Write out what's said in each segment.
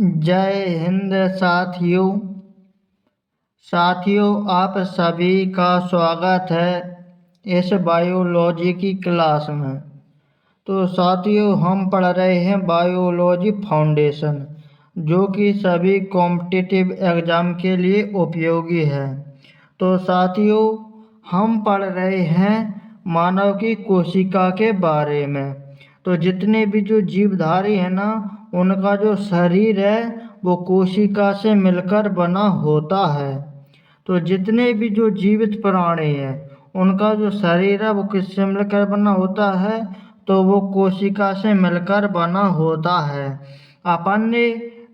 जय हिंद साथियों। आप सभी का स्वागत है इस बायोलॉजी की क्लास में। तो साथियों, हम पढ़ रहे हैं बायोलॉजी फाउंडेशन, जो कि सभी कॉम्पिटिटिव एग्ज़ाम के लिए उपयोगी है। तो साथियों, हम पढ़ रहे हैं मानव की कोशिका के बारे में। तो जितने भी जो जीवधारी है ना, उनका जो शरीर है वो कोशिका से मिलकर बना होता है। तो जितने भी जो जीवित प्राणी हैं उनका जो शरीर है वो किससे मिलकर बना होता है? तो वो कोशिका से मिलकर बना होता है। अपन ने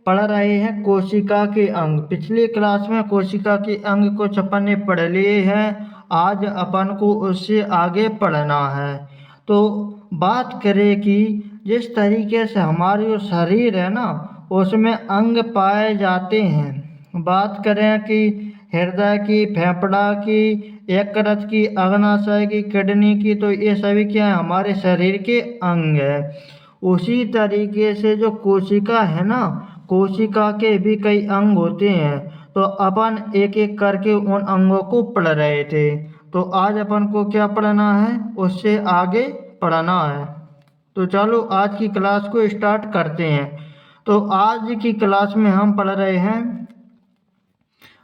पढ़ रहे हैं कोशिका के अंग। पिछली क्लास में कोशिका के अंग कुछ अपन ने पढ़ लिए हैं, आज अपन को उससे आगे पढ़ना है। तो बात करें कि जिस तरीके से हमारे जो शरीर है ना उसमें अंग पाए जाते हैं। बात करें कि हृदय की, फेफड़ा की, यकृत की, अग्नाशय की, किडनी की, तो ये सभी क्या है? हमारे शरीर के अंग है। उसी तरीके से जो कोशिका है ना, कोशिका के भी कई अंग होते हैं। तो अपन एक एक करके उन अंगों को पढ़ रहे थे। तो आज अपन को क्या पढ़ना है? उससे आगे पढ़ना है। तो चलो आज की क्लास को स्टार्ट करते हैं। तो आज की क्लास में हम पढ़ रहे हैं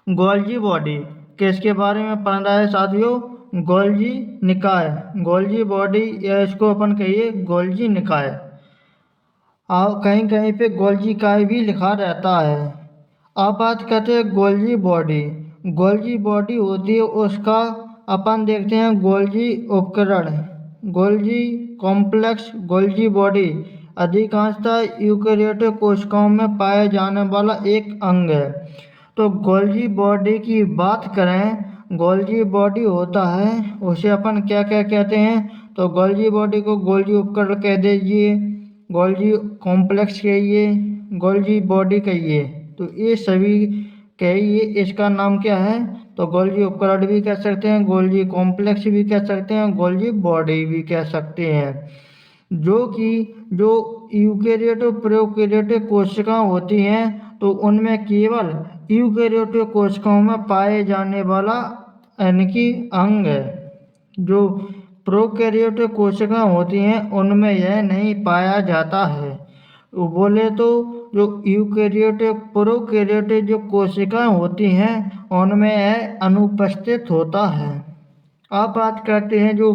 गोल्जी बॉडी। किसके बारे में पढ़ रहा है साथियों? गोल्जी निकाय, गोल्जी बॉडी, या इसको अपन कहिए गोल्जी निकाय। और कहीं कहीं पे गोल्जी काय भी लिखा रहता है। अब बात करते हैं गोल्जी बॉडी। गोल्जी बॉडी होती है उसका, अपन देखते हैं गोल्जी उपकरण, गोल्जी कॉम्प्लेक्स, गोल्जी बॉडी अधिकांशतः यूकेरियोटिक कोशिकाओं में पाए जाने वाला एक अंग है। तो गोल्जी बॉडी की बात करें, गोल्जी बॉडी होता है उसे अपन क्या क्या कहते हैं? तो गोल्जी बॉडी को गोल्जी उपकरण कह दीजिए, गोल्जी कॉम्प्लेक्स कहिए, गोल्जी बॉडी कहिए। तो ये सभी कहिए, इसका नाम क्या है? तो गोल्जी उपकरण भी कह सकते हैं, गोल्जी कॉम्प्लेक्स भी कह सकते हैं, गोल्जी बॉडी भी कह सकते हैं। जो कि जो यूकेरियोटिक प्रोकैरियोटिक कोशिकाएं होती हैं तो उनमें केवल यूकेरियोटिक कोशिकाओं में पाए जाने वाला यानी कि अंग है। जो प्रोकैरियोटिक कोशिकाएं होती हैं उनमें यह नहीं पाया जाता है। वो बोले तो जो यूकेरियोटिक प्रोकैरियोटिक जो कोशिकाएं होती हैं उनमें यह अनुपस्थित होता है। अब बात करते हैं जो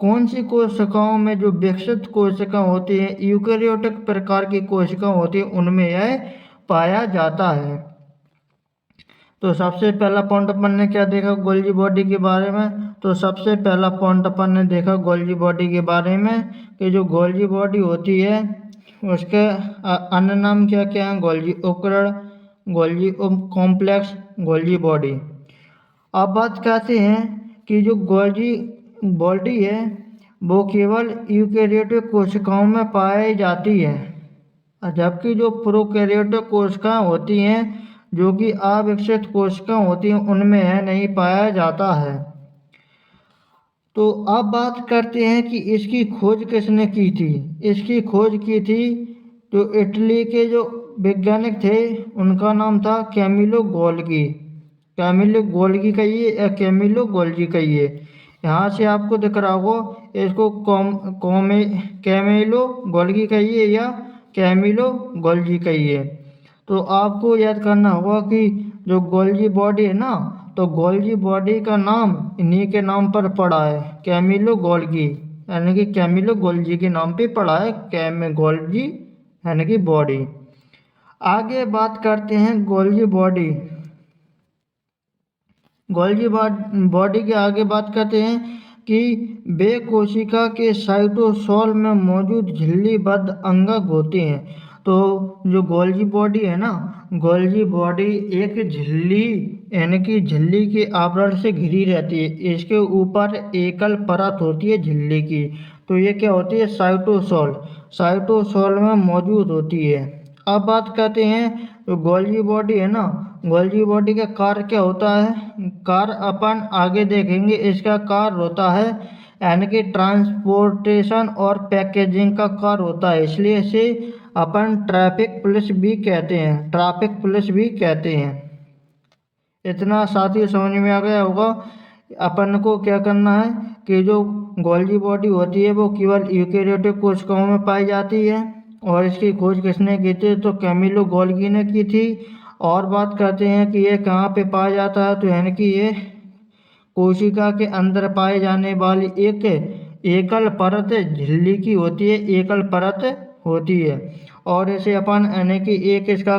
कौन सी कोशिकाओं में जो विकसित कोशिका होती हैं, यूकेरियोटिक प्रकार की कोशिका होती है, उनमें यह पाया जाता है। तो सबसे पहला पॉइंट अपन ने क्या देखा गोल्जी बॉडी के बारे में? तो सबसे पहला पॉइंट अपन ने देखा गोल्जी बॉडी के बारे में कि जो गोल्जी बॉडी होती है उसके अन्य नाम क्या क्या हैं? गोल्जी उपकरण, गोल्जी कॉम्प्लेक्स, गोल्जी बॉडी। अब बात करते हैं कि जो गोल्जी बॉडी है वो केवल यूकेरियोटिक कोशिकाओं में पाई जाती है, जबकि जो प्रोकैरियोटिक कोशिकाएं होती हैं जो कि अविकसित कोशिकाएं होती हैं उनमें यह नहीं पाया जाता है। तो अब बात करते हैं कि इसकी खोज किसने की थी? इसकी खोज की थी जो इटली के जो वैज्ञानिक थे उनका नाम था कैमिलो गोल्गी। कैमिलो गोल्गी कहिए या कैमिलो गोल्जी कहिए, यहाँ से आपको दिख रहा होगा। इसको कैमिलो गोल्गी कहिए या कैमिलो गोल्जी कहिए। तो आपको याद करना होगा कि जो गोल्जी बॉडी है ना, तो गोल्जी बॉडी का नाम इन्हीं के नाम पर पड़ा है, कैमिलो गोल्गी, यानी कि कैमिलो गोल्जी के नाम पे पड़ा है, गोल्जी यानी कि बॉडी। आगे बात करते हैं गोल्जी बॉडी। गोल्जी बॉडी के आगे बात करते हैं कि वे कोशिका के साइटोसोल में मौजूद झिल्लीबद्ध अंगक होते हैं। तो जो गोल्जी बॉडी है ना, गोल्जी बॉडी एक झिल्ली यानी कि झिल्ली के आवरण से घिरी रहती है। इसके ऊपर एकल परत होती है झिल्ली की। तो ये क्या होती है? साइटोसोल, साइटोसोल में मौजूद होती है। अब बात करते हैं जो गोल्जी बॉडी है ना, गोल्जी बॉडी का कार्य क्या होता है? कार्य अपन आगे देखेंगे। इसका कार्य होता है यानी कि ट्रांसपोर्टेशन और पैकेजिंग का कार्य होता है, इसलिए इसे अपन ट्रैफिक पुलिस भी कहते हैं, ट्रैफिक पुलिस भी कहते हैं। इतना साथी समझ में आ गया होगा। अपन को क्या करना है कि जो गोल्जी बॉडी होती है वो केवल यूकेरियोटिक कोशिकाओं में पाई जाती है, और इसकी खोज किसने की थी, तो कैमिलो गोल्गी ने की थी। और बात करते हैं कि ये कहाँ पे पाया जाता है, तो यानी कि ये कोशिका के अंदर पाए जाने वाली एक एकल परत झिल्ली की होती है, एकल परत होती है। और इसे अपन यानी कि एक इसका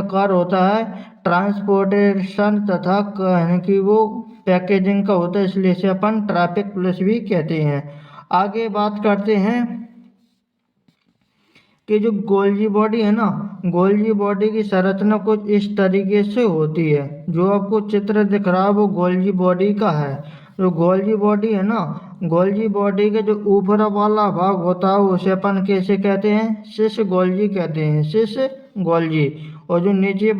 कार्य होता है ट्रांसपोर्टेशन तथा यानी कि वो पैकेजिंग का होता है, इसलिए इसे अपन ट्रैफिक पुलिस भी कहते हैं। आगे बात करते हैं कि जो गोल्जी बॉडी है ना, गोल्जी बॉडी की संरचना कुछ इस तरीके से होती है। जो आपको चित्र दिख रहा है वो गोल्जी बॉडी का है। जो गोल्जी बॉडी है ना, गोल्जी बॉडी के जो ऊपर वाला भाग होता है उसे अपन कैसे कहते हैं, सिस गोल्जी कहते हैं, सिस गोल्जी। और जो नीचे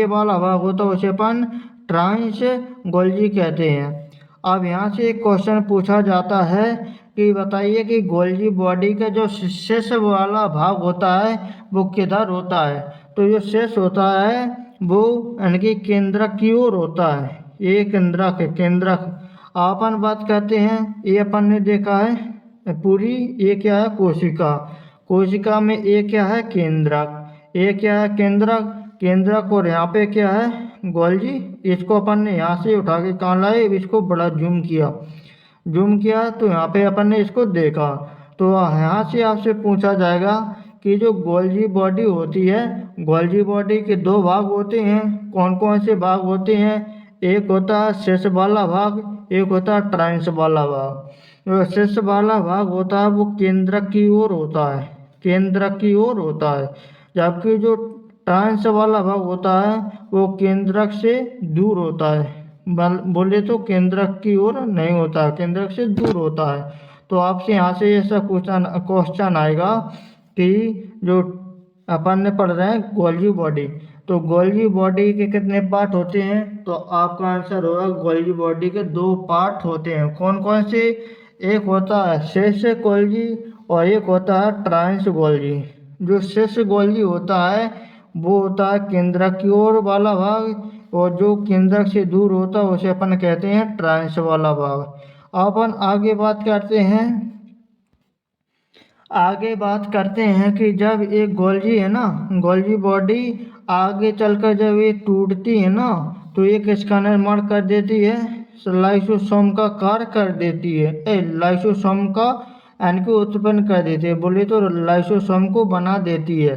वाला भाग होता है उसे अपन ट्रांस गोल्जी कहते हैं। अब यहाँ से एक क्वेश्चन पूछा जाता है कि बताइए कि गोल्जी बॉडी का जो शेष वाला भाग होता है वो किधर होता है। तो जो शेष होता है वो यानी कि केंद्रक की ओर होता है, ये केंद्रक है, केंद्रक। अपन बात करते हैं, ये अपन ने देखा है पूरी, ये क्या है कोशिका, कोशिका में ये क्या है केंद्रक, ये क्या है केंद्रक, केंद्रक। और यहाँ पे क्या है गोल्जी। इसको अपन ने यहाँ से उठा के कहाँ लाए, इसको बड़ा जूम किया तो यहाँ पे अपन ने इसको देखा। तो यहाँ से आपसे पूछा जाएगा कि जो गोल्जी बॉडी होती है, गोल्जी बॉडी के दो भाग होते हैं, कौन कौन से भाग होते हैं, एक होता है शेष वाला भाग, एक होता है ट्रांस वाला भाग। जो शेष वाला भाग होता है वो केंद्रक की ओर होता है, केंद्रक की ओर होता है, जबकि जो ट्रांस वाला भाग होता है वो केंद्रक से दूर होता है। बोले तो केंद्रक की ओर नहीं होता है, केंद्रक से दूर होता है। तो आपसे यहाँ से ऐसा क्वेश्चन आएगा कि जो अपन ने पढ़ रहे हैं गोल्जी बॉडी, तो गोल्जी बॉडी के कितने पार्ट होते हैं, तो आपका आंसर होगा गोल्जी बॉडी के दो पार्ट होते हैं। कौन कौन से, एक होता है शेष गोल्जी और एक होता है ट्रांस गोल्जी। जो शेष गोल्जी होता है वो होता है केंद्रक की ओर वाला भाग, और जो केंद्रक से दूर होता है उसे अपन कहते हैं ट्रांस वाला भाग। अपन आगे बात करते हैं कि जब एक गोल्जी है ना, गोल्जी बॉडी आगे चलकर जब ये टूटती है ना तो ये किसका निर्माण कर देती है, लाइसोसोम का कार्य कर देती है, लाइसोसोम का यानी कि उत्पन्न कर देती है, बोले तो लाइसोसोम को बना देती है।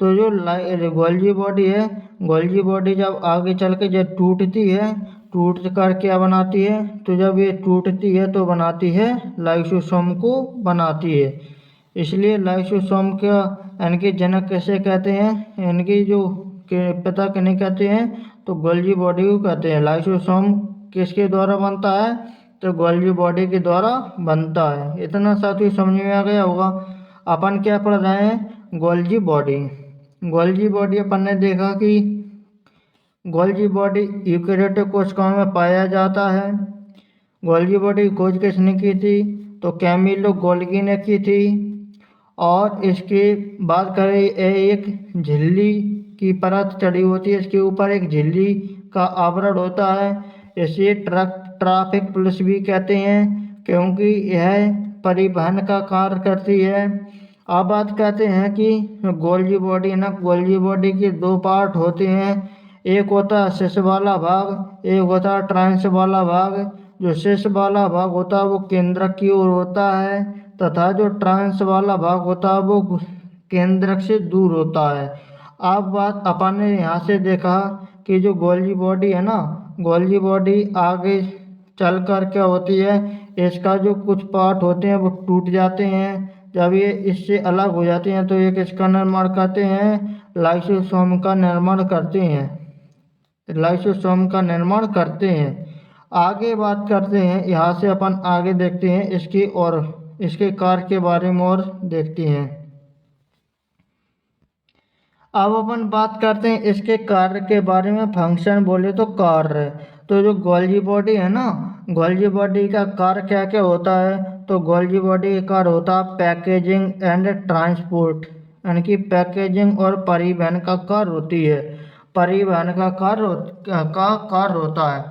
तो जो गोल्जी बॉडी है, गोल्जी बॉडी जब आगे चल के जब टूटती है, टूट कर क्या बनाती है, तो जब ये टूटती है तो बनाती है लाइसोसोम को बनाती है। इसलिए लाइसोसोम का यानी कि जनक कैसे कहते हैं, यानी कि जो पिता किन्हें कहते हैं, तो गोल्जी बॉडी को कहते हैं। लाइसोसोम किसके द्वारा बनता है, तो गोल्जी बॉडी के द्वारा बनता है। इतना साथी समझ में आ गया होगा। अपन क्या पढ़ रहे हैं, गोल्जी बॉडी। गोल्जी बॉडी अपन ने देखा कि गोल्जी बॉडी यूकेरियोटिक कोशिकाओं में पाया जाता है। गोल्जी बॉडी की खोज किसने की थी, तो कैमिलो गोल्गी ने की थी। और इसके बात करें, एक झिल्ली की परत चढ़ी होती है, इसके ऊपर एक झिल्ली का आवरण होता है। इसे ट्रैफिक पुलिस भी कहते हैं क्योंकि यह परिवहन का कार्य करती है। अब बात करते हैं कि गोल्जी बॉडी है ना, गोल्जी बॉडी के दो पार्ट होते हैं, एक होता है शेष वाला भाग, एक होता है ट्रांस वाला भाग। जो शेष वाला भाग होता है वो केंद्रक की ओर होता है, तथा जो ट्रांस वाला भाग होता है वो केंद्रक से दूर होता है। अब बात अपन ने यहाँ से देखा कि जो गोल्जी बॉडी है ना, गोल्जी बॉडी आगे चल कर क्या होती है, इसका जो कुछ पार्ट होते हैं वो टूट जाते हैं। जब ये इससे अलग हो जाते हैं तो ये किसका निर्माण करते हैं, लाइसोसोम का निर्माण करते हैं, लाइसोसोम का निर्माण करते हैं। आगे बात करते हैं, यहाँ से अपन आगे देखते हैं इसकी और इसके कार्य के बारे में और देखते हैं। अब अपन बात करते हैं इसके कार्य के बारे में। फंक्शन बोले तो कार्य। तो जो गोल्जी बॉडी है ना, गोल्जी बॉडी का कार्य क्या क्या होता है, तो गोल्जी बॉडी का कार्य होता है पैकेजिंग एंड ट्रांसपोर्ट, यानी कि पैकेजिंग और परिवहन का कार्य होती है, परिवहन का कार्य होता है।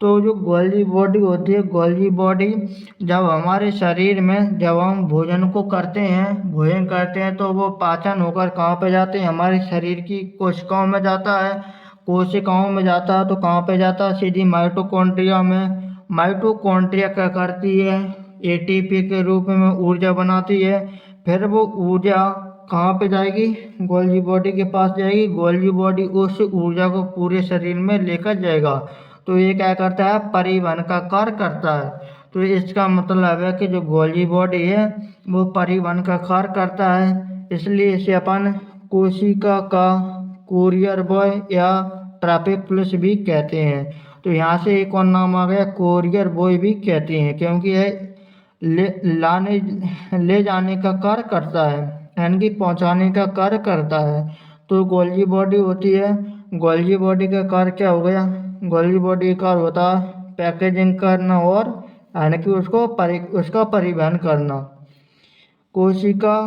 तो जो गोल्जी बॉडी होती है, गोल्जी बॉडी जब हमारे शरीर में जब हम भोजन करते हैं तो वो पाचन होकर कहाँ पे जाते हैं, हमारे शरीर की कोशिकाओं में जाता है। कोशिकाओं में जाता है तो कहाँ पे जाता है, सीधी माइटोकॉन्ड्रिया में। माइटोकॉन्ड्रिया क्या करती है, एटीपी के रूप में ऊर्जा बनाती है। फिर वो ऊर्जा कहाँ पे जाएगी, गोल्जी बॉडी के पास जाएगी। गोल्जी बॉडी उस ऊर्जा को पूरे शरीर में लेकर जाएगा। तो ये क्या करता है, परिवहन का कार्य करता है। तो इसका मतलब है कि जो गोल्जी बॉडी है वो परिवहन का कार्य करता है, इसलिए इसे अपन कोशिका का कोरियर बॉय या ट्रैफिक पुलिस भी कहते हैं। तो यहाँ से एक और नाम आ गया, कोरियर बॉय भी कहते हैं, क्योंकि यह ले जाने का कार्य करता है, यानी कि पहुँचाने का कार्य करता है। तो गोल्जी बॉडी होती है, गोल्जी बॉडी का कार्य क्या हो गया, गोल्जी बॉडी का कार्य होता है पैकेजिंग करना और यानी कि उसका परिवहन करना। कोशिका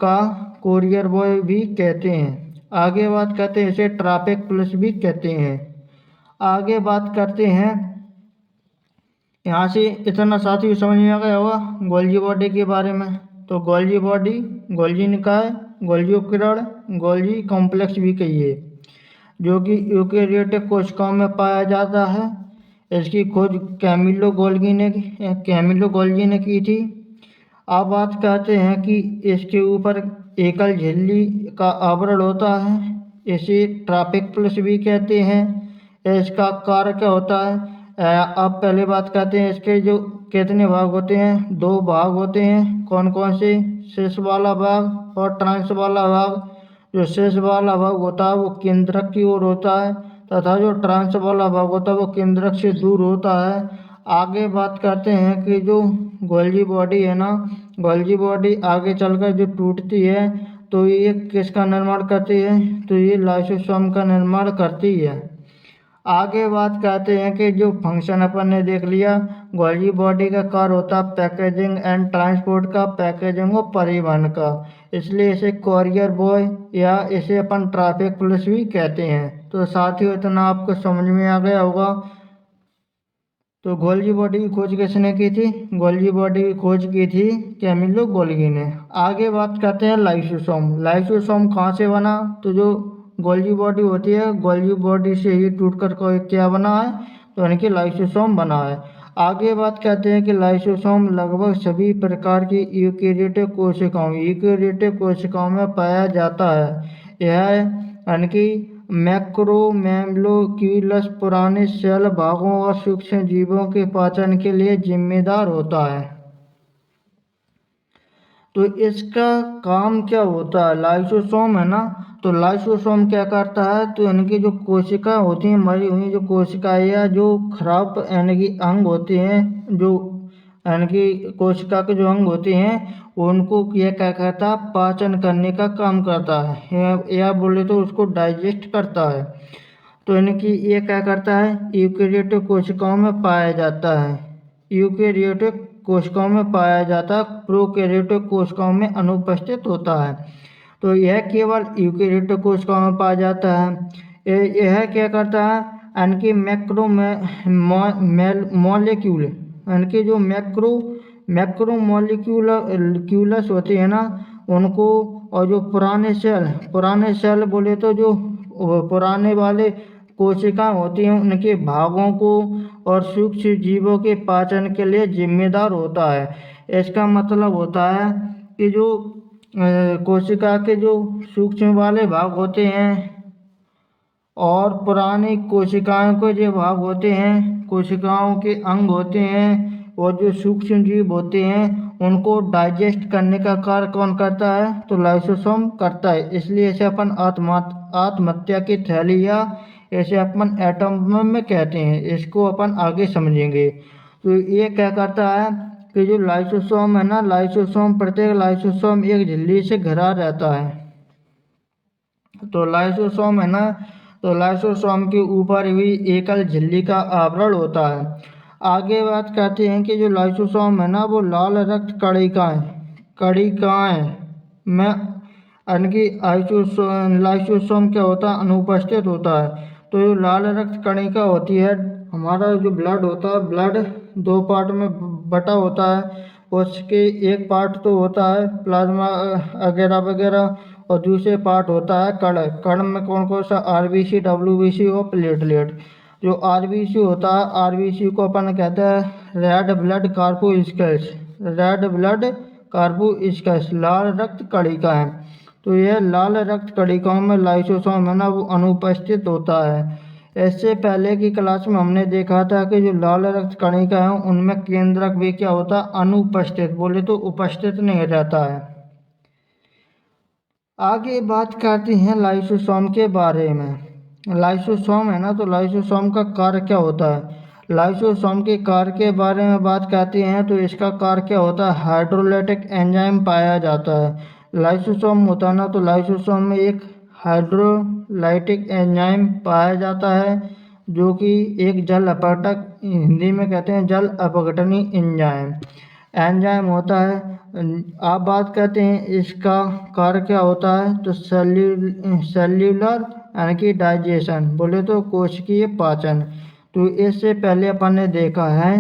का कोरियर बॉय भी कहते हैं। आगे बात करते हैं, इसे ट्रैफिक पुलिस भी कहते हैं। आगे बात करते हैं, यहाँ से इतना साथी समझ में आ गया होगा गोल्जी बॉडी के बारे में। तो गोल्जी बॉडी, गोल्जी निकाय, गोल्जी उपकिरण, गोल्जी कॉम्प्लेक्स भी कहिए, जो कि यूकेरियोटिक कोशिकाओं में पाया जाता है। इसकी खोज कैमिलो गोल्जी ने की थी। अब बात करते हैं कि इसके ऊपर एकल झिल्ली का आवरण होता है, इसे ट्रैफिक पुलिस भी कहते हैं। इसका कार्य क्या होता है, अब पहले बात करते हैं इसके जो कितने भाग होते हैं। 2 भाग होते हैं, कौन कौन से, शीर्ष वाला भाग और ट्रांस वाला भाग। जो शीर्ष वाला भाग होता है वो केंद्रक की ओर होता है, तथा जो ट्रांस वाला भाग होता है वो केंद्रक से दूर होता है। आगे बात करते हैं कि जो गोल्जी बॉडी है ना, गोल्जी बॉडी आगे चलकर जो टूटती है तो ये किसका निर्माण करती है, तो ये लाइसोसोम का निर्माण करती है। आगे बात करते हैं कि जो फंक्शन अपन ने देख लिया, गोल्जी बॉडी का कार्य होता है पैकेजिंग एंड ट्रांसपोर्ट का, पैकेजिंग और परिवहन का, इसलिए इसे कोरियर बॉय या इसे अपन ट्रैफिक पुलिस भी कहते हैं। तो साथियों इतना आपको समझ में आ गया होगा। तो गोल्जी बॉडी की खोज किसने की थी, गोल्जी बॉडी की खोज की थी कैमिलो गोल्गी ने। आगे बात करते हैं लाइसोसोम। लाइसोसोम कहाँ से बना, तो जो गोल्जी बॉडी होती है, गोल्जी बॉडी से ही टूटकर कोई क्या बना है, तो यानी कि लाइसोसोम बना है। आगे बात करते हैं कि लाइसोसोम लगभग सभी प्रकार की यूकेरियोटिक कोशिकाओं में पाया जाता है। यह यानी कि मैक्रोमोलेक्यूलस पुराने सेल भागों और सूक्ष्म जीवों के पाचन के लिए जिम्मेदार होता है। तो इसका काम क्या होता है, लाइसोसोम है ना, तो लाइसोसोम क्या करता है, तो इनकी जो कोशिका होती हैं, मरी हुई जो कोशिकाएं या जो खराब यानी कि अंग होते हैं, जो यानी कि कोशिका के जो अंग होते हैं उनको यह क्या करता है, पाचन करने का काम करता है, या बोले तो उसको डाइजेस्ट करता है। तो यानी कि ये क्या करता है, यूकेरियोटिक कोशिकाओं में पाया जाता है, यूकेरियोटिक कोशिकाओं में पाया जाता है, प्रोकैरियोटिक कोशिकाओं में अनुपस्थित होता है। तो यह केवल यूकेरियोटिक कोशिकाओं में पाया जाता है। यह क्या करता है, यानी कि मॉलिक्यूल यानी कि जो मैक्रोमोलेक्यूलस होते हैं ना उनको, और जो पुराने सेल बोले तो जो पुराने वाले कोशिका होती हैं उनके भागों को और सूक्ष्म जीवों के पाचन के लिए जिम्मेदार होता है। इसका मतलब होता है कि जो कोशिका के जो सूक्ष्म वाले भाग होते हैं और पुरानी कोशिकाओं के जो भाग होते हैं, कोशिकाओं के अंग होते हैं और जो सूक्ष्म जीव होते हैं उनको डाइजेस्ट करने का कार्य कौन करता है, तो लाइसोसोम करता है। इसलिए इसे अपन आत्महत्या की थैली या इसे अपन एटम में कहते हैं, इसको अपन आगे समझेंगे। तो ये क्या करता है कि जो लाइसोसोम है ना, प्रत्येक लाइसोसोम एक झिल्ली से घिरा रहता है। तो लाइसोसोम है ना, तो लाइसोसोम के ऊपर भी एकल झिल्ली का आवरण होता है। आगे बात करते हैं कि जो लाइसोसोम है ना वो लाल रक्त कणिकाएं में यानी लाइसोसोम क्या होता है, अनुपस्थित होता है। तो जो लाल रक्त कणिका होती है, हमारा जो ब्लड होता है, ब्लड दो पार्ट में बटा होता है। उसके एक पार्ट तो होता है प्लाज्मा वगैरह वगैरह, और दूसरे पार्ट होता है कण। कण में कौन कौन सा, आरबीसी, डब्ल्यूबीसी और प्लेटलेट। जो आरबीसी होता है, आरबीसी को अपन कहते हैं रेड ब्लड कार्पोस्केल्स, रेड ब्लड कार्पोस्केल्स, लाल रक्त कणिका है। तो यह लाल रक्त कणिकाओं में लाइसोसोम है ना वो अनुपस्थित होता है। इससे पहले की क्लास में हमने देखा था कि जो लाल रक्त कणिका है उनमें केंद्रक भी क्या होता है, अनुपस्थित, बोले तो उपस्थित नहीं रहता है। आगे बात करते हैं लाइसोसोम के बारे में। लाइसोसोम है ना, तो लाइसोसोम का कार्य क्या होता है। लाइसोसोम के कार्य के बारे में बात करते हैं तो इसका कार्य क्या होता है, हाइड्रोलाइटिक एंजाइम पाया जाता है। लाइसोसोम होता है ना, तो लाइसोसोम में एक हाइड्रोलाइटिक एंजाइम पाया जाता है जो कि एक जल अपघटक, हिंदी में कहते हैं जल अपघटनी एंजाइम होता है। आप बात करते हैं इसका कार्य क्या होता है, तो सेल्यूलर यानी कि डाइजेशन, बोले तो कोशिकीय पाचन। तो इससे पहले अपन ने देखा है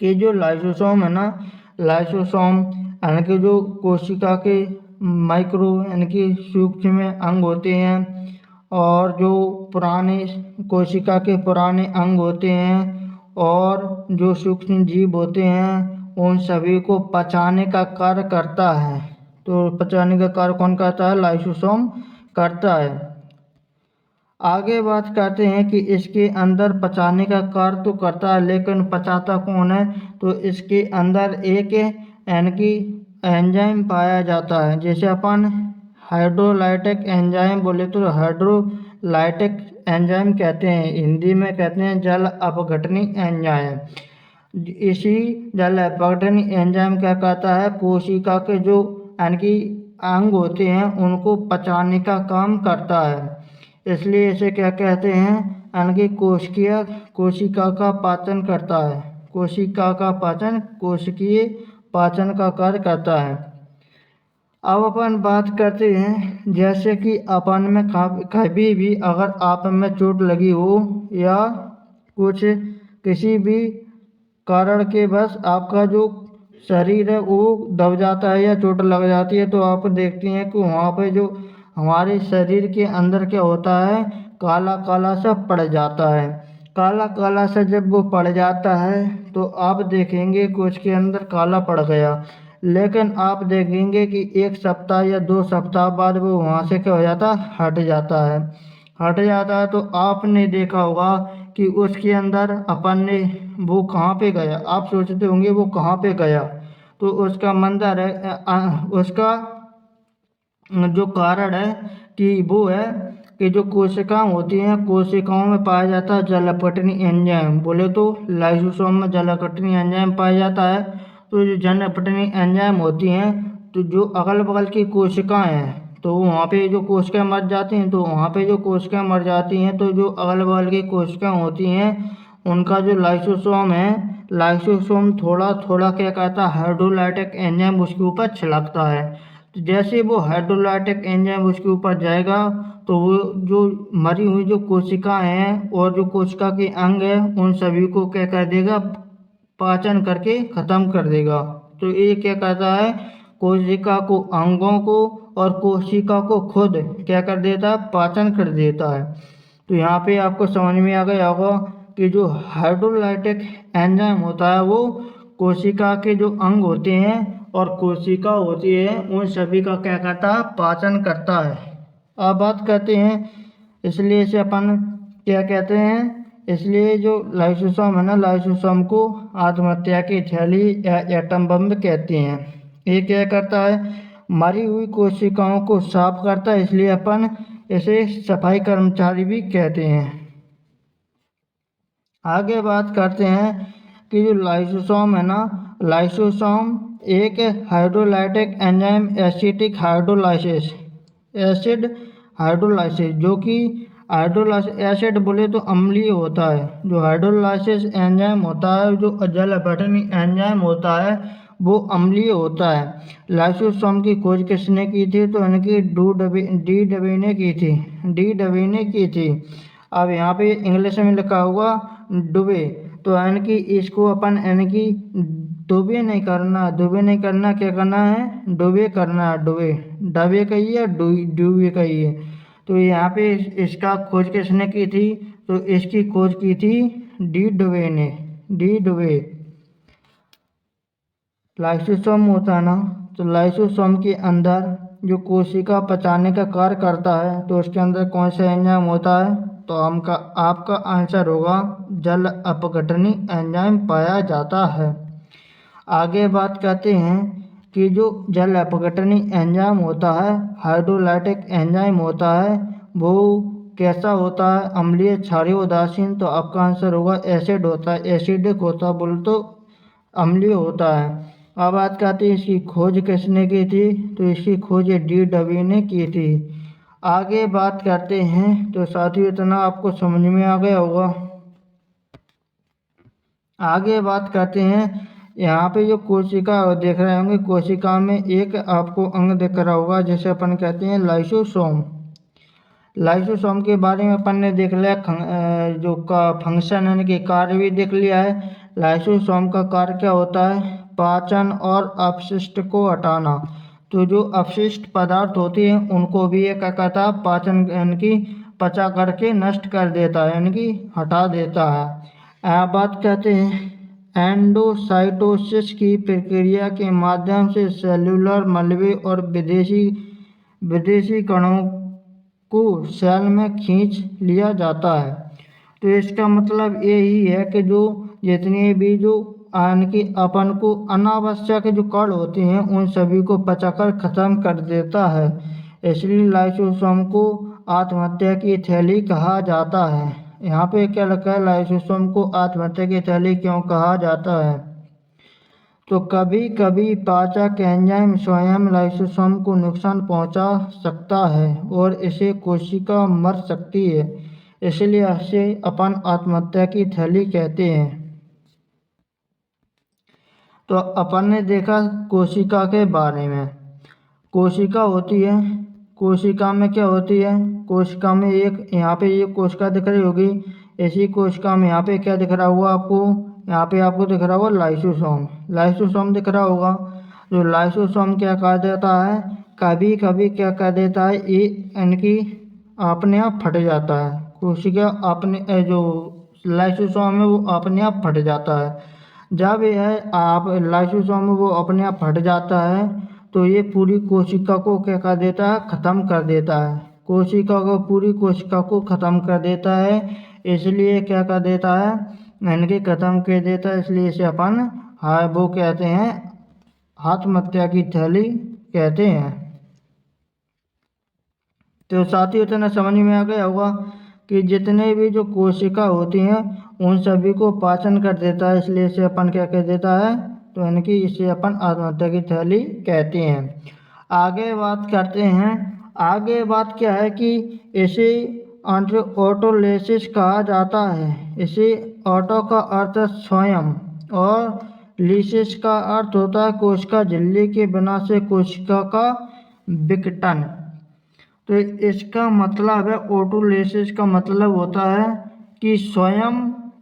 कि जो लाइसोसोम है ना, लाइसोसोम यानी कि जो कोशिका के माइक्रो यानी कि सूक्ष्म अंग होते हैं, और जो पुराने कोशिका के पुराने अंग होते हैं, और जो सूक्ष्म जीव होते हैं, उन सभी को पचाने का कार्य करता है। तो पचाने का कार्य कौन करता है, लाइसोसोम करता है। आगे बात करते हैं कि इसके अंदर पचाने का कार्य तो करता है, लेकिन पचाता कौन है, तो इसके अंदर एक यानी कि एंजाइम पाया जाता है, जैसे अपन हाइड्रोलाइटिक एंजाइम बोले तो हाइड्रोलाइटिक एंजाइम कहते हैं, हिंदी में कहते हैं जल अपघटनी एंजाइम। इसी जल अपघटनी एंजाइम क्या करता है, कोशिका के जो यानी कि अंग होते हैं उनको पचाने का काम करता है। इसलिए इसे क्या कहते हैं, यानी कि कोशिका का पाचन करता है, कोशिका का पाचन, कोशिकीय पाचन का कार्य करता है। अब अपन बात करते हैं, जैसे कि अपन में कभी भी अगर आप में चोट लगी हो या कुछ किसी भी कारण के बस आपका जो शरीर है वो दब जाता है या चोट लग जाती है, तो आप देखते हैं कि वहाँ पे जो हमारे शरीर के अंदर क्या होता है, काला काला सा पड़ जाता है। काला काला सा जब वो पड़ जाता है तो आप देखेंगे कि उसके अंदर काला पड़ गया, लेकिन आप देखेंगे कि 1 सप्ताह या 2 सप्ताह बाद वो वहाँ से क्या हो जाता है, हट जाता है। हट जाता है तो आपने देखा होगा कि उसके अंदर अपन ने वो कहाँ पे गया, आप सोचते होंगे वो कहाँ पे गया। तो उसका मंदिर है, उसका जो कारण है कि वो है कि जो कोशिकाएं होती हैं, कोशिकाओं में पाया जाता है जल अपघटनी एंजाइम, बोले तो लाइसोसोम में जल अपघटनी एंजाइम पाया जाता है। तो जो जल अपघटनी एंजाइम होती हैं, तो जो अगल बगल की कोशिकाएं हैं, तो वहाँ पे जो कोशिकाएं मर जाती हैं, तो वहाँ पे जो कोशिकाएं मर जाती हैं, तो जो अगल बगल की कोशिकाएं होती हैं उनका जो लाइसोसोम है, लाइसोसोम थोड़ा थोड़ा क्या कहता है, हाइड्रोलाइटिक एंजाइम उसके ऊपर छिड़कता है। तो जैसे वो हाइड्रोलाइटिक एंजाइम उसके ऊपर जाएगा तो वो जो मरी हुई जो कोशिकाएं हैं और जो कोशिका के अंग हैं उन सभी को क्या कर देगा, पाचन करके खत्म कर देगा। तो ये क्या करता है, कोशिका को, अंगों को और कोशिका को खुद क्या कर देता है, पाचन कर देता है। तो यहाँ पे आपको समझ में आ गया होगा कि जो हाइड्रोलाइटिक एंजाइम होता है वो कोशिका के जो अंग होते हैं और कोशिका होती है उन सभी का क्या करता है, पाचन करता है। अब बात करते हैं, इसलिए इसे अपन क्या कहते हैं, इसलिए जो लाइसोसोम है ना, लाइसोसोम को आत्महत्या की थैली या एटम बम कहते हैं। ये क्या करता है, मरी हुई कोशिकाओं को साफ करता है, इसलिए अपन इसे सफाई कर्मचारी भी कहते हैं। आगे बात करते हैं कि जो लाइसोसोम है ना, लाइसोसोम एक hydrolytic enzyme acetic hydrolysis, acid hydrolysis, जो कि हाइड्रोलाइसिस एसिड बोले तो अम्लीय होता है। जो हाइड्रोलाइसिस एंजाइम होता है, जो जल अपघटनी एंजाइम होता है, वो अम्लीय होता है। लाइसोसोम की खोज किसने की थी? तो इनकी डी डबे ने की थी। डी डबे ने की थी। अब यहाँ पे इंग्लिश में लिखा हुआ डुबे, तो इनकी इसको अपन इनकी डुबे नहीं करना, डुबे नहीं करना, क्या करना है? डुबे करना है। डुबे डबे कहिए, डुबे कहिए। तो यहाँ पे इसका खोज किसने की थी? तो इसकी खोज की थी डी डुबे ने। डी डुबे। लाइसोसोम होता है ना, तो लाइसोसोम के अंदर जो कोशिका पचाने का कार्य करता है, तो उसके अंदर कौन सा एंजाइम होता है? तो आपका आंसर होगा जल अपघटनी एंजाइम पाया जाता है। आगे बात करते हैं कि जो जल अपघटनी एंजाइम होता है, हाइड्रोलाइटिक एंजाइम होता है, वो कैसा होता है? अम्लीय, क्षारीय, उदासीन। तो आपका आंसर होगा एसिड होता है। एसिडिक होता है बोल तो अम्लीय होता है। अब बात करते हैं इसकी खोज किसने की थी? तो इसकी खोज डी डबे ने की थी। आगे बात करते हैं, तो साथियों इतना आपको समझ में आ गया होगा। आगे बात करते हैं, यहाँ पे जो कोशिका देख रहे होंगे, कोशिका में एक आपको अंग दिख रहा होगा जिसे अपन कहते हैं लाइसोसोम। लाइसोसोम के बारे में अपन ने देख लिया, जो का फंक्शन यानी कि कार्य भी देख लिया है। लाइसोसोम का कार्य क्या होता है? पाचन और अपशिष्ट को हटाना। तो जो अपशिष्ट पदार्थ होते हैं उनको भी ये क्या कहता है? पाचन यानी कि पचा करके नष्ट कर देता है, यानी कि हटा देता है। अब बात करते हैं एंडोसाइटोसिस की प्रक्रिया के माध्यम से सेल्यूलर मलबे और विदेशी कणों को सेल में खींच लिया जाता है। तो इसका मतलब यही है कि जो जितने भी जो यानी अपन को अनावश्यक जो कण होते हैं उन सभी को पचाकर खत्म कर देता है। इसलिए लाइसोसोम को आत्महत्या की थैली कहा जाता है। यहाँ पे क्या लिखा है? लाइसोसोम को आत्महत्या की थैली क्यों कहा जाता है? तो कभी कभी पाचक एंजाइम स्वयं लाइसोसोम को नुकसान पहुंचा सकता है और इसे कोशिका मर सकती है, इसलिए इसे अपन आत्महत्या की थैली कहते हैं। तो अपन ने देखा कोशिका के बारे में। कोशिका होती है, कोशिका में क्या होती है? कोशिका में एक यहाँ पे ये कोशिका दिख रही होगी, इसी कोशिका में यहाँ पे क्या दिख रहा होगा आपको? यहाँ पे आपको दिख रहा होगा लाइसोसोम। लाइसोसोम दिख रहा होगा। जो लाइसोसोम क्या कर देता है? कभी कभी क्या कर देता है? ये इनकी अपने आप फट जाता है। कोशिका अपने जो लाइसोसोम है वो अपने आप फट जाता है। जब यह आप लाइसोसोम में वो अपने आप फट जाता है, तो ये पूरी कोशिका को क्या कर देता है? ख़त्म कर देता है। कोशिका को, पूरी कोशिका को ख़त्म कर देता है। इसलिए क्या कर देता है? इनके ख़त्म कर देता है, इसलिए इसे अपन वो कहते हैं आत्महत्या की थैली कहते हैं। तो साथियों इतना समझ में आ गया होगा कि जितने भी जो कोशिका होती हैं उन सभी को पाचन कर देता है, इसलिए इसे अपन क्या कह देता है? तो यानी कि इसे अपन आत्महत्या की थैली कहते हैं। आगे बात करते हैं। आगे बात क्या है कि इसे ऑटोलेसिस कहा जाता है। इसे ऑटो का अर्थ है स्वयं और लिसिस का अर्थ होता है कोशिका झिल्ली के विनाश से कोशिका का विघटन। तो इसका मतलब है ऑटोलेसिस का मतलब होता है कि स्वयं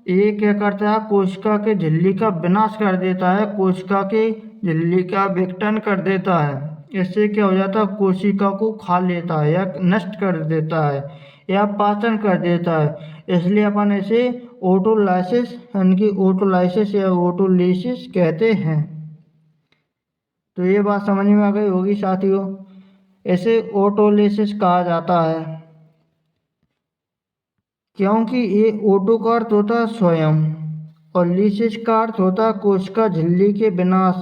ये क्या करता है? कोशिका के झिल्ली का विनाश कर देता है, कोशिका के झिल्ली का विघटन कर देता है। इससे क्या हो जाता है? कोशिका को खा लेता है या नष्ट कर देता है या पाचन कर देता है। इसलिए अपन इसे ऑटोलाइसिस यानी कि ऑटोलाइसिस या ऑटोलिसिस कहते हैं। तो ये बात समझ में आ गई होगी साथियों। इसे ऑटोलिसिस कहा जाता है क्योंकि ये ऑटो का अर्थ होता है स्वयं और लिसिस का अर्थ होता है कोशिका झिल्ली के विनाश।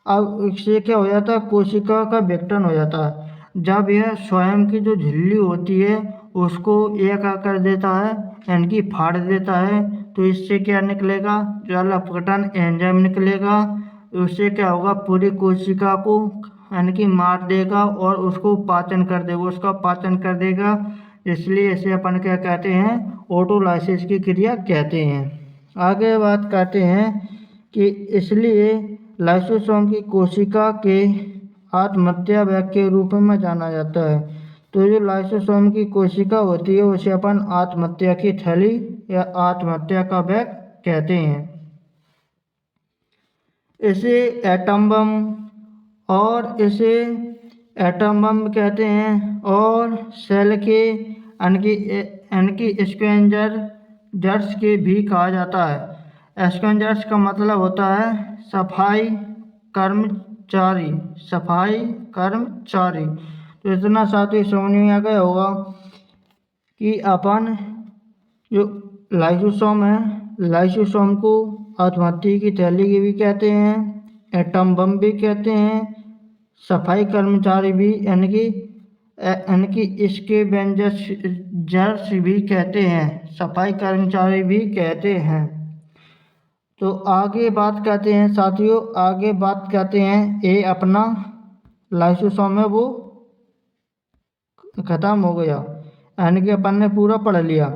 अब इससे क्या हो जाता है? कोशिका का विघटन हो जाता है। जब यह स्वयं की जो झिल्ली होती है उसको यह क्या कर देता है? यानी कि फाड़ देता है। तो इससे क्या निकलेगा? जल अपघटन एंजाइम निकलेगा। उससे क्या होगा? पूरी कोशिका को यानी कि मार देगा और उसको पाचन कर देगा, उसका पाचन कर देगा, इसलिए इसे अपन क्या कहते हैं, ऑटोलाइसिस की क्रिया कहते हैं। आगे बात करते हैं कि इसलिए लाइसोसोम की कोशिका के आत्महत्या बैग के रूप में जाना जाता है। तो जो लाइसोसोम की कोशिका होती है उसे अपन आत्महत्या की थैली या आत्महत्या का बैग कहते हैं। इसे एटम बम कहते हैं और सेल के अनकी स्क्वेंजर्स के भी कहा जाता है। स्क्वेंजर्स का मतलब होता है सफाई कर्मचारी। तो इतना साथी समझ में आ गया होगा कि अपन जो लाइसोसोम है, लाइसोसोम को आत्महत्या की थैली के भी कहते हैं, एटम बम भी कहते हैं, सफाई कर्मचारी भी यानी इसके स्कैवेंजर्स भी कहते हैं, सफाई कर्मचारी भी कहते हैं। तो आगे बात करते हैं साथियों, आगे बात करते हैं ये अपना लाइसोसोम है वो खत्म हो गया, यानी कि अपन ने पूरा पढ़ लिया।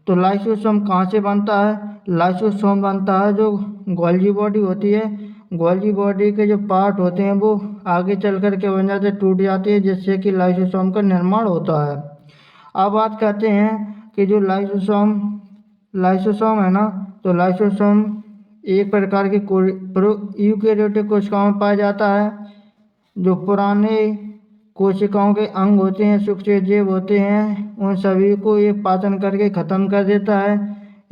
तो लाइसोसोम कहाँ से बनता है? लाइसोसोम बनता है जो गोल्गी बॉडी होती है, गोल्गी बॉडी के जो पार्ट होते हैं वो आगे चल कर के बन जाते, टूट जाती है, जिससे कि लाइसोसोम का निर्माण होता है। अब बात करते हैं कि जो लाइसोसोम है ना, तो लाइसोसोम एक प्रकार के यूकेरियोटिक कोशिकाओं में पाया जाता है। जो पुराने कोशिकाओं के अंग होते हैं, सूक्ष्मजीव होते हैं, उन सभी को ये पाचन करके ख़त्म कर देता है।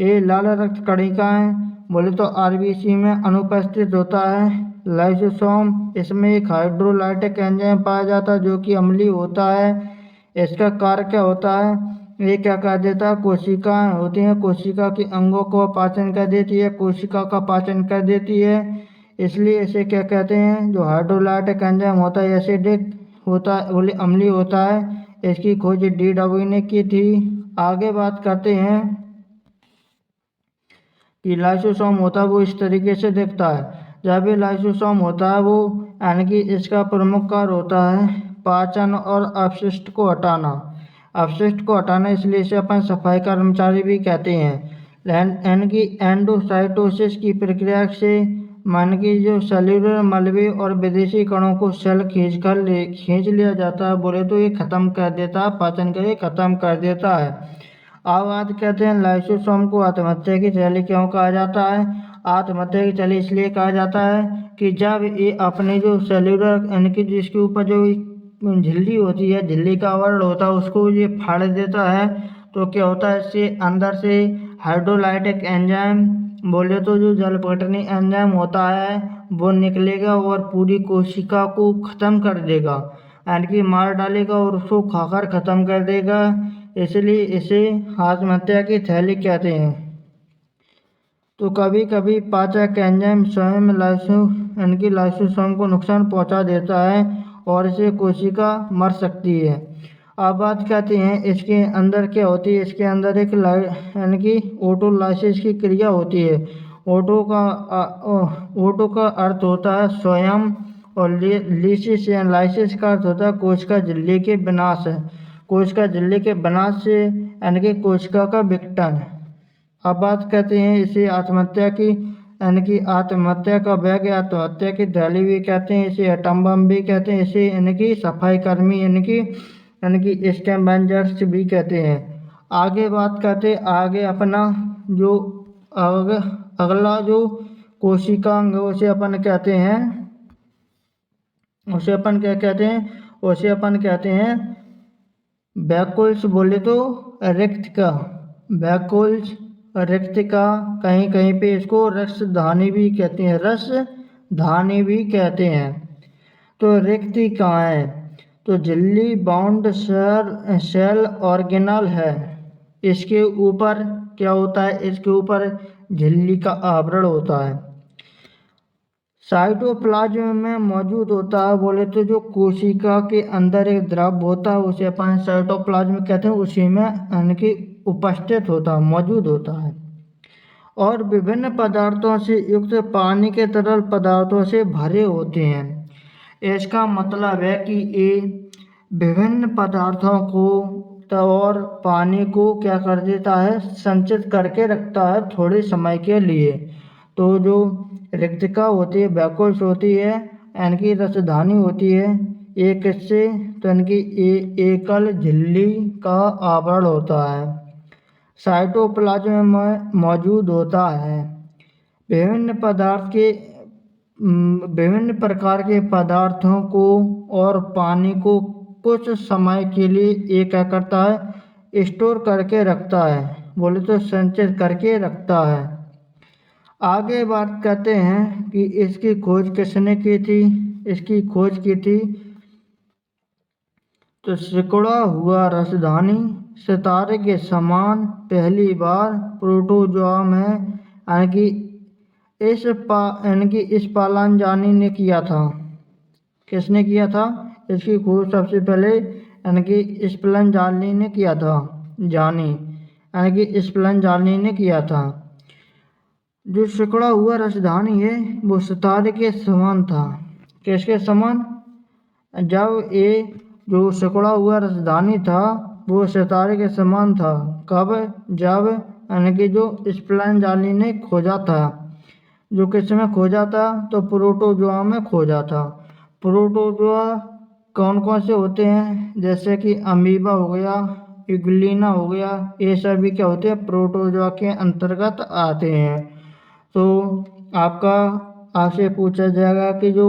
ये लाल रक्त कणिकाएं बोले तो आरबीसी में अनुपस्थित होता है लाइसोसोम। इसमें एक हाइड्रोलाइटिक एंजाइम पाया जाता है जो कि अम्लीय होता है। इसका कार्य क्या होता है? ये क्या कर देता है, कोशिकाएं होती हैं, कोशिका के अंगों को पाचन कर देती है, कोशिका का पाचन कर देती है। इसलिए इसे क्या कहते हैं, जो हाइड्रोलाइटिक एंजाइम होता है एसिडिक होता है, बोले अम्लीय होता है। इसकी खोज DW ने की थी। आगे बात करते हैं कि लाइसोसोम होता है वो इस तरीके से दिखता है। जब भी लाइसोसोम होता है वो यानी कि इसका प्रमुख कार्य होता है पाचन और अपशिष्ट को हटाना, इसलिए इसे अपन सफाई कर्मचारी भी कहते हैं। यानी कि एंडोसाइटोसिस की प्रक्रिया से मान की जो सेल्यूलर मलबे और विदेशी कणों को सेल खींच लिया जाता है, बोले तो ये खत्म कर देता है, पाचन करके खत्म कर देता है। अब बात कहते हैं लाइसोसोम को आत्महत्या की थैली क्यों कहा जाता है? आत्महत्या की थैली इसलिए कहा जाता है कि जब ये अपने जो सेल्यूलर यानी कि जिसके ऊपर जो झिल्ली होती है, झिल्ली का आवरण होता है, उसको ये फाड़ देता है, तो क्या होता है, इससे अंदर से हाइड्रोलाइटिक एंजाइम बोले तो जो जलपटनी एंजाइम होता है वो निकलेगा और पूरी कोशिका को ख़त्म कर देगा, यानी कि मार डालेगा और उसको खाकर ख़त्म कर देगा। इसलिए इसे आत्महत्या की थैली कहते हैं। तो कभी कभी पाचक एंजाइम स्वयं यानी कि लाइसोसोम को नुकसान पहुंचा देता है और इसे कोशिका मर सकती है। अब बात करते हैं इसके अंदर क्या होती है। इसके अंदर एक यानी कि ऑटोलाइसिस की क्रिया होती है। ऑटो का अर्थ होता है स्वयं और लिसिस या लाइसिस का अर्थ होता है कोशिका झिल्ली के विनाश है। कोशिका झिल्ली के विनाश से यानी कि कोशिका का विघटन। अब बात करते हैं इसे आत्महत्या की यानी कि आत्महत्या का बैग या आत्महत्या की थैली भी कहते हैं, इसे एटम बम भी कहते हैं, इसे यानी कि सफाई कर्मी यानी कि स्कैवेंजर्स भी कहते हैं। आगे बात करते आगे अपना जो अगला जो कोशिकांग उसे अपन कहते हैं, उसे अपन क्या कहते हैं, उसे अपन कहते हैं वैकुल्स बोले तो रिक्तिका। वैकुल्स रिक्तिका, कहीं कहीं पे इसको रसधानी भी कहते हैं, रसधानी भी कहते हैं। तो रिक्तिकाएं तो झिल्ली बाउंड सेल ऑर्गेनल है। इसके ऊपर क्या होता है, इसके ऊपर झिल्ली का आवरण होता है। साइटोप्लाज्म में मौजूद होता है बोले तो जो कोशिका के अंदर एक द्रव होता है उसे अपन साइटोप्लाज्म कहते हैं, उसी में यानी कि उपस्थित होता है, मौजूद होता है। और विभिन्न पदार्थों से युक्त पानी के तरल पदार्थों से भरे होते हैं। इसका मतलब है कि ये विभिन्न पदार्थों को तो और पानी को क्या कर देता है, संचित करके रखता है थोड़े समय के लिए। तो जो रिक्तिका होती है, वैकुल्स होती है, इनकी रसधानी होती है, ये किससे, तो इनकी एकल झिल्ली का आवरण होता है, साइटोप्लाज्म में मौजूद होता है। विभिन्न प्रकार के पदार्थों को और पानी को कुछ समय के लिए ये क्या करता है, स्टोर करके रखता है, बोले तो संचित करके रखता है। आगे बात करते हैं कि इसकी खोज किसने की थी। इसकी खोज की थी तो सिकुड़ा हुआ रसधानी सितारे के समान पहली बार प्रोटोजोआ में यानी इस पालांजानी ने किया था। किसने किया था, इसकी खोज सबसे पहले इस पालांजानी ने किया था, इस पालांजानी ने किया था। जो सिकुड़ा हुआ रसधानी है वो सितारे के समान था। किसके समान, जब ये जो सिकुड़ा हुआ रसधानी था वो सितारे के समान था। कब, जब जो इस पालांजानी ने खोजा था। जो किस में खोजा था, तो प्रोटोजोआ में खोजा था। प्रोटोजोआ कौन कौन से होते हैं, जैसे कि अमीबा हो गया, इग्लिना हो गया, ये सभी क्या होते हैं, प्रोटोजोआ के अंतर्गत आते हैं। तो आपसे पूछा जाएगा कि जो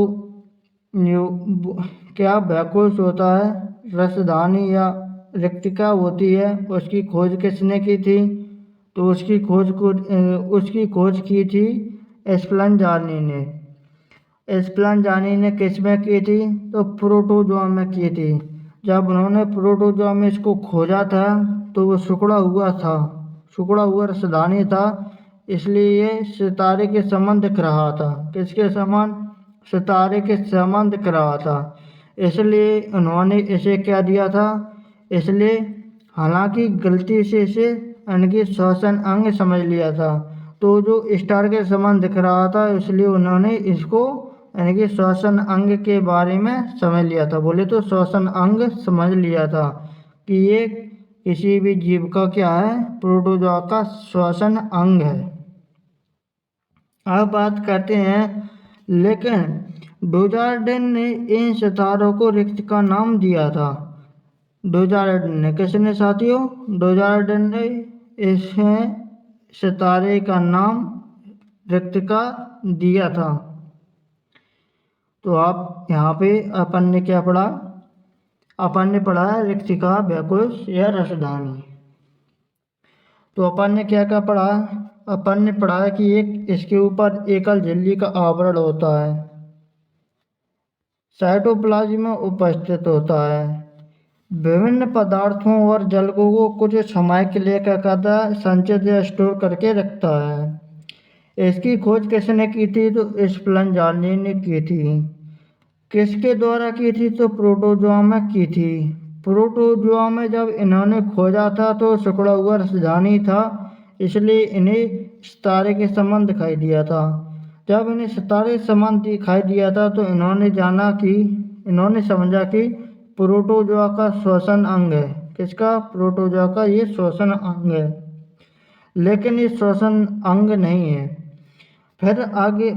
क्या वैकुल्स होता है, रसधानी या रिक्तिका होती है, उसकी खोज किसने की थी, तो उसकी खोज की थी स्पालांजानी ने। स्पालांजानी ने किस में की थी, तो प्रोटोजोआ में की थी। जब उन्होंने प्रोटोजोआ में इसको खोजा था तो वो सिकुड़ा हुआ रसधानी था, इसलिए ये सितारे के समान दिख रहा था। किसके समान, सितारे के समान दिख रहा था, इसलिए उन्होंने इसे क्या दिया था, इसलिए हालांकि गलती से इसे इनकी श्वसन अंग समझ लिया था। तो जो स्टार के समान दिख रहा था इसलिए उन्होंने इसको इनके श्वसन अंग के बारे में समझ लिया था, बोले तो श्वसन अंग समझ लिया था कि ये किसी भी जीव का क्या है, प्रोटोजोआ का श्वसन अंग है। अब बात करते हैं, लेकिन डुजार्डिन ने इन सितारों को रिक्तिका नाम दिया था। डुजार्डिन ने, किसने साथियों, डुजार्डिन ने इस सितारे का नाम रिक्तिका दिया था। तो आप यहाँ पे अपन ने क्या पढ़ा, अपन ने पढ़ा है रिक्तिका, वैकुल्स या रसधानी। तो अपन ने क्या क्या पढ़ा, अपन ने पढ़ा है कि इसके ऊपर एकल झिल्ली का आवरण होता है, साइटोप्लाज्म में उपस्थित होता है, विभिन्न पदार्थों और जलकों को कुछ समय के लिए क्या करता है, संचित या स्टोर करके रखता है। इसकी खोज किसने की थी, तो इस पालांजानी ने की थी। किसके द्वारा की थी, तो प्रोटोजोआ में की थी। प्रोटोजोआ में जब इन्होंने खोजा था तो सिकुड़ा हुआ रसधानी था, इसलिए इन्हें सितारे के समान दिखाई दिया था। जब इन्हें सितारे समान दिखाई दिया था तो इन्होंने समझा कि प्रोटोजोआ का श्वसन अंग है। किसका, प्रोटोजोआ का ये श्वसन अंग है, लेकिन ये श्वसन अंग नहीं है। फिर आगे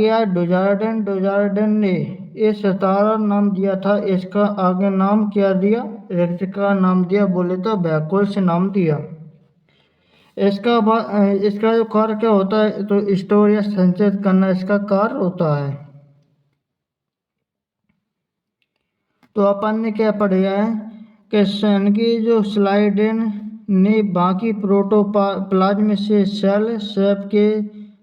आया डुजार्डिन ने ये सितारा नाम दिया था, इसका आगे नाम क्या दिया, रिक्तिका नाम दिया, बोले तो वैकुल्स नाम दिया। इसका जो कार्य क्या होता है, तो स्टोर या संचित करना इसका कार्य होता है। तो अपन ने क्या पढ़ा है कि इनकी जो स्लाइडेन ने बाकी प्रोटोप्लाज्म से सेल शेप के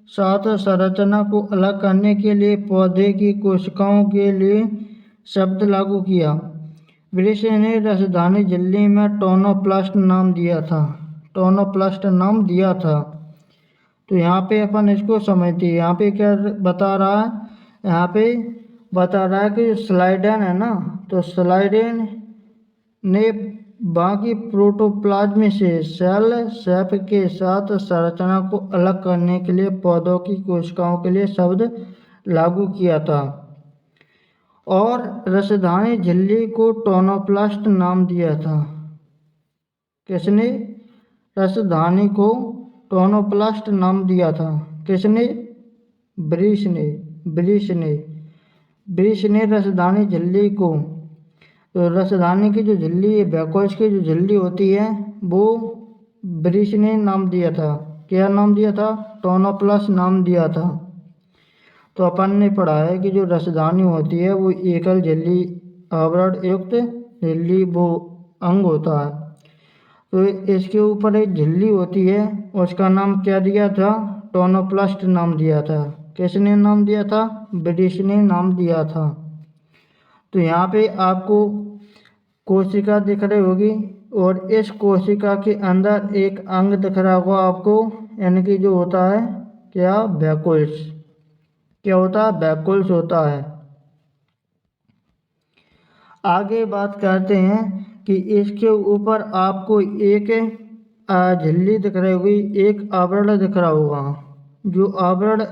साथ संरचना को अलग करने के लिए पौधे की कोशिकाओं के लिए शब्द लागू किया। ब्रिश ने रसधानी झिल्ली में टोनोप्लास्ट नाम दिया था। तो यहाँ पे अपन इसको समझते हैं, यहाँ पे क्या बता रहा है, यहाँ पे बता रहा है कि स्लाइडेन है ना, तो स्लाइडेन ने बाकी प्रोटोप्लाज्म से सेल शेप के साथ संरचना को अलग करने के लिए पौधों की कोशिकाओं के लिए शब्द लागू किया था और रसधानी झिल्ली को टोनोप्लास्ट नाम दिया था। किसने रसधानी को टोनोप्लास्ट नाम दिया था? किसने? ब्रिश ने। ब्रिश ने ब्रिश ने रसधानी झिल्ली को, तो रसधानी की जो झिल्ली है, वैकोल्स की जो झिल्ली होती है, वो ब्रिश ने नाम दिया था। क्या नाम दिया था? टोनोप्लास्ट नाम दिया था। तो अपन ने पढ़ा है कि जो रसधानी होती है वो एकल झिल्ली आवरण युक्त झिल्ली वो अंग होता है। तो इसके ऊपर एक झिल्ली होती है, उसका नाम क्या दिया था? टोनोप्लास्ट नाम दिया था। किसने नाम दिया था? ब्रिश ने नाम दिया था। तो यहाँ पे आपको कोशिका दिख रही होगी और इस कोशिका के अंदर एक अंग दिख रहा होगा आपको, यानी कि जो होता है क्या? वैकुल्स। क्या होता है? वैकुल्स होता है। आगे बात करते हैं कि इसके ऊपर आपको एक झिल्ली दिख रही होगी, एक आवरण दिख रहा होगा। जो आवरण,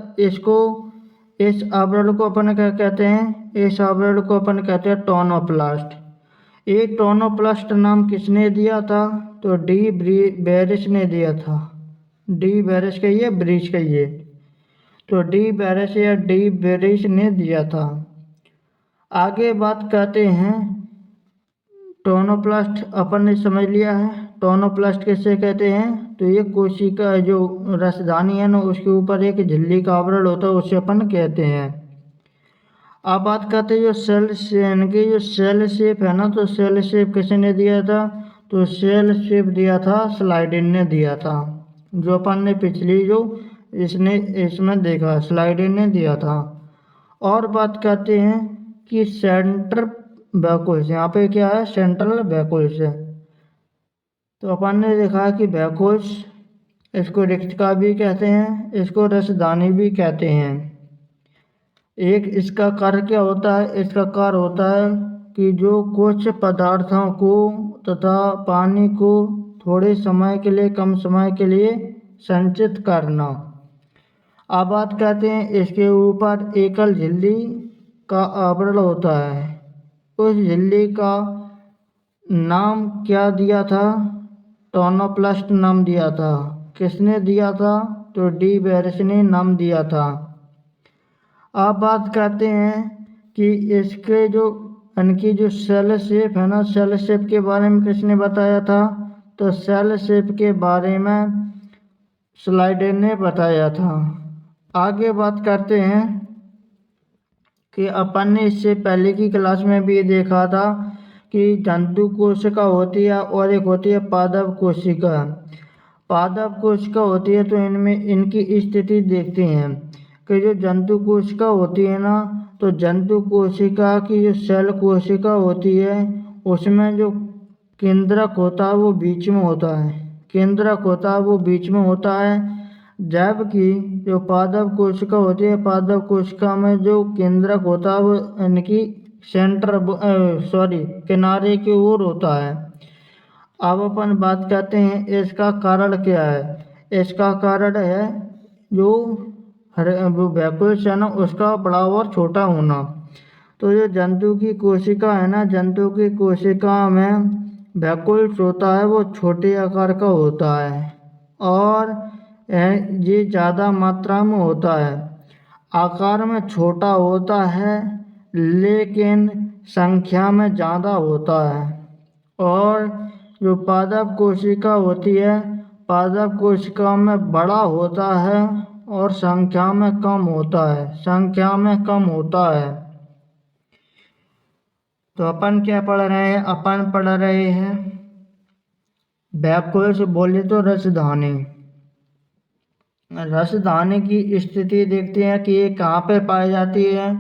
इस आवरण को अपन क्या कहते हैं? इस आवरण को अपन कहते हैं टोनोप्लास्ट। ये टोनोप्लास्ट नाम किसने दिया था? तो डी बेरिश ने दिया था। डी बेरिश कहिए, ब्रिश कहिए, तो डी बेरिश या डी बेरिश ने दिया था। आगे बात करते हैं, टोनोप्लास्ट अपन ने समझ लिया है। टोनोप्लास्ट किससे कहते हैं? तो ये कोशिका जो रसधानी है ना, उसके ऊपर एक झिल्ली का आवरण होता है, उससे अपन कहते हैं। अब बात करते हैं जो सेल शेप है ना, तो सेल शेप किसने दिया था? तो सेल शेप दिया था स्लाइडिन ने दिया था। जो अपन ने पिछली जो इसमें देखा, स्लाइडिन ने दिया था। और बात करते हैं कि सेंटर वैकुल्स, यहाँ पे क्या है? सेंट्रल वैकुल्स है। तो अपन ने देखा कि वैकुल्स, इसको रिक्तिका भी कहते हैं, इसको रसधानी भी कहते हैं। एक इसका कार्य क्या होता है? इसका कार्य होता है कि जो कुछ पदार्थों को तथा पानी को थोड़े समय के लिए, कम समय के लिए संचित करना। अब बात करते हैं, इसके ऊपर एकल झिल्ली का आवरण होता है। उस झिल्ली का नाम क्या दिया था? टोनोप्लास्ट नाम दिया था। किसने दिया था? तो डी बेरिश ने नाम दिया था। अब बात करते हैं कि इसके जो इनकी जो सेल शेप है ना, सेल शेप के बारे में किसने बताया था? तो सेल शेप के बारे में स्लाइडर ने बताया था। आगे बात करते हैं कि अपन ने इससे पहले की क्लास में भी देखा था कि जंतु कोशिका होती है और एक होती है पादप कोशिका। पादप कोशिका होती है तो इनमें इनकी स्थिति देखते हैं कि जो जंतु कोशिका होती है ना, तो जंतु कोशिका की जो सेल कोशिका होती है, उसमें जो केंद्रक होता है वो बीच में होता है। केंद्रक होता है वो बीच में होता है, जबकि जो पादप कोशिका होती है, पादप कोशिका में जो केंद्रक होता है वो इनकी किनारे की ओर होता है। अब अपन बात करते हैं इसका कारण क्या है। इसका कारण है जो वैकुल्स है ना, उसका बड़ा और छोटा होना। तो जो जंतु की कोशिका है ना, जंतु की कोशिका में वैकुल्स होता है वो छोटे आकार का होता है और ये ज़्यादा मात्रा में होता है। आकार में छोटा होता है लेकिन संख्या में ज़्यादा होता है। और जो पादप कोशिका होती है, पादप कोशिका में बड़ा होता है और संख्या में कम होता है, संख्या में कम होता है। तो अपन क्या पढ़ रहे हैं? अपन पढ़ रहे हैं वैकुल्स, बोले तो रसधानी। रसधानी की स्थिति देखते हैं कि ये कहाँ पे पाई जाती है।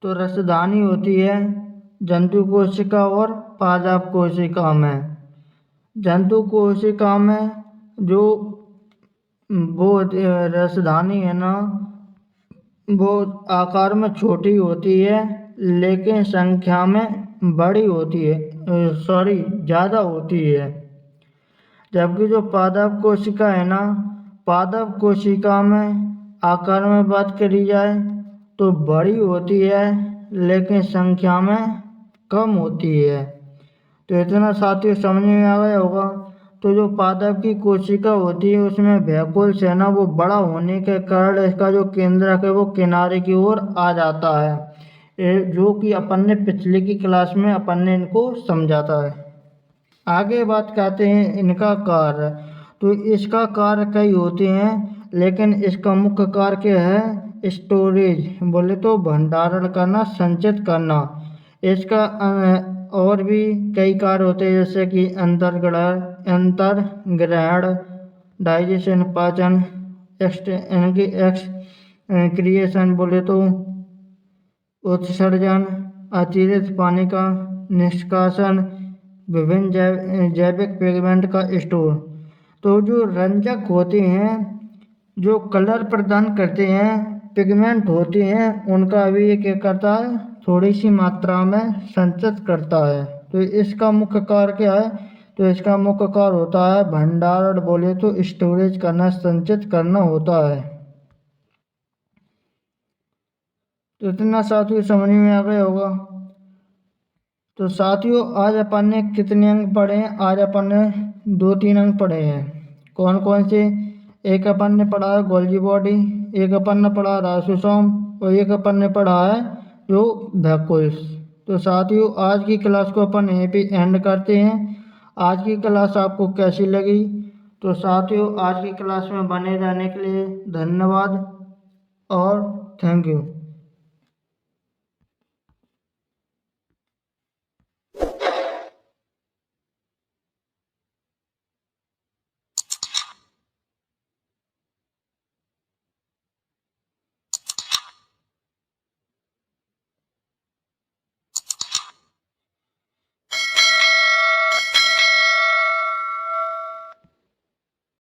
तो रसधानी होती है जंतु कोशिका और पादप कोशिका में। जंतु कोशिका में जो वो रसधानी है ना, वो आकार में छोटी होती है लेकिन संख्या में बड़ी होती है, ज़्यादा होती है। जबकि जो पादप कोशिका है ना, पादप कोशिका में आकार में बात करी जाए तो बड़ी होती है लेकिन संख्या में कम होती है। तो इतना साथियों समझ में आ गया होगा तो जो पादप की कोशिका होती है उसमें वैकुल्स है ना, वो बड़ा होने के कारण इसका जो केंद्रक है वो किनारे की ओर आ जाता है, जो कि अपन ने पिछले की क्लास में अपन ने इनको समझाता है। आगे बात करते हैं इनका कार्य। तो इसका कार्य कई होते हैं, लेकिन इसका मुख्य कार्य क्या है? स्टोरेज, बोले तो भंडारण करना, संचित करना। इसका और भी कई कार्य होते हैं, जैसे कि अंतर्ग्रहण, डाइजेशन, पाचन, क्रिएशन, बोले तो उत्सर्जन, अतिरिक्त पानी का निष्कासन, विभिन्न जैविक पिगमेंट का स्टोर। तो जो रंजक होते हैं, जो कलर प्रदान करते हैं, पिगमेंट होते हैं, उनका भी ये क्या करता है? थोड़ी सी मात्रा में संचित करता है। तो इसका मुख्य कार्य क्या है? तो इसका मुख्य कार्य होता है भंडारण, बोले तो स्टोरेज करना, संचित करना होता है। तो इतना साथियों समझ में आ गया होगा। तो साथियों आज अपन ने कितने अंक पढ़े हैं? आज अपन ने 2-3 अंक पढ़े हैं। कौन कौन से? एक अपन ने पढ़ा है गोल्जी बॉडी, एक अपन ने पढ़ा है राइबोसोम, और एक अपन ने पढ़ा है जो वैक्यूल्स। तो साथियों आज की क्लास को अपन यहीं पे एंड करते हैं। आज की क्लास आपको कैसी लगी? तो साथियों आज की क्लास में बने रहने के लिए धन्यवाद और थैंक यू।